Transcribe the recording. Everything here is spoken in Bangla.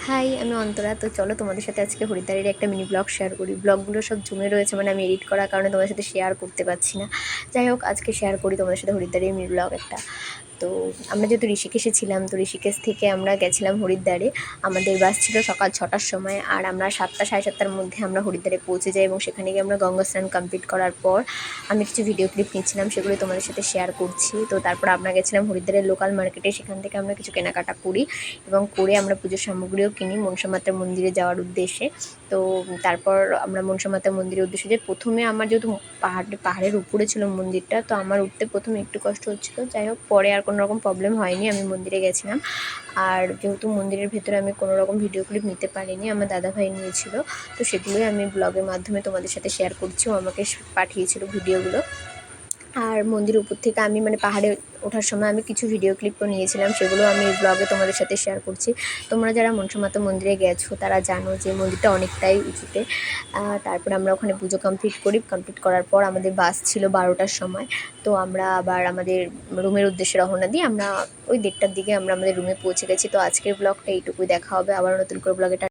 হাই, আমি অন্তরা। তো চলো তোমাদের সাথে আজকে হরিদ্বারের একটা মিনি ব্লগ শেয়ার করি। ব্লগগুলো সব জমে রয়েছে, মানে আমি এডিট করার কারণে তোমাদের সাথে শেয়ার করতে পারছি না। যাই হোক, আজকে শেয়ার করি তোমাদের সাথে হরিদ্বারের মিনি ব্লগ একটা। তো আমরা যেহেতু ঋষিকেশে ছিলাম, তো ঋষিকেশ থেকে আমরা গেছিলাম হরিদ্বারে। আমাদের বাস ছিল সকাল 6টার সময়, আর আমরা 7টা সাড়ে 7টার মধ্যে আমরা হরিদ্বারে পৌঁছে যাই, এবং সেখানে গিয়ে আমরা গঙ্গা স্নান কমপ্লিট করার পর আমি কিছু ভিডিও ক্লিপ নিচ্ছিলাম, সেগুলো তোমাদের সাথে শেয়ার করছি। তো তারপর আমরা গেছিলাম হরিদ্বারের লোকাল মার্কেটে, সেখান থেকে আমরা কিছু কেনাকাটা করি এবং করে আমরা পুজোর সামগ্রীও কিনি মনসা মাতার মন্দিরে যাওয়ার উদ্দেশ্যে। তো তারপর আমরা মনসা মাতার মন্দিরের উদ্দেশ্যে যাই। প্রথমে আমার যেহেতু পাহাড়ের উপরে ছিল মন্দিরটা, তো আমার উঠতে প্রথমে একটু কষ্ট হচ্ছিলো। যাই হোক, পরে আর কোনো রকম প্রবলেম হয়নি, আমি মন্দিরে গেছিলাম। আর যেহেতু মন্দিরের ভেতরে আমি কোনো রকম ভিডিও ক্লিপ নিতে পারিনি, আমার দাদাভাই নিয়েছিল, তো সেগুলোই আমি ব্লগের মাধ্যমে তোমাদের সাথে শেয়ার করছি। ও আমাকে পাঠিয়েছিল ভিডিওগুলো। আর মন্দিরের উপর থেকে আমি পাহাড়ে ওঠার সময় আমি কিছু ভিডিও ক্লিপও নিয়েছিলাম, সেগুলো আমি এই ব্লগে তোমাদের সাথে শেয়ার করছি। তোমরা যারা মনসা মাতা মন্দিরে গেছো তারা জানো যে মন্দিরটা অনেকটাই উঁচুতে। তারপরে আমরা ওখানে পুজো কমপ্লিট করার পর আমাদের বাস ছিল 12টার সময়। তো আমরা আবার আমাদের রুমের উদ্দেশ্যে রওনা দিই। আমরা ওই 1:30টার দিকে আমরা আমাদের রুমে পৌঁছে গেছি। তো আজকের ব্লগটা এইটুকুই, দেখা হবে আবার নতুন করে ব্লগে।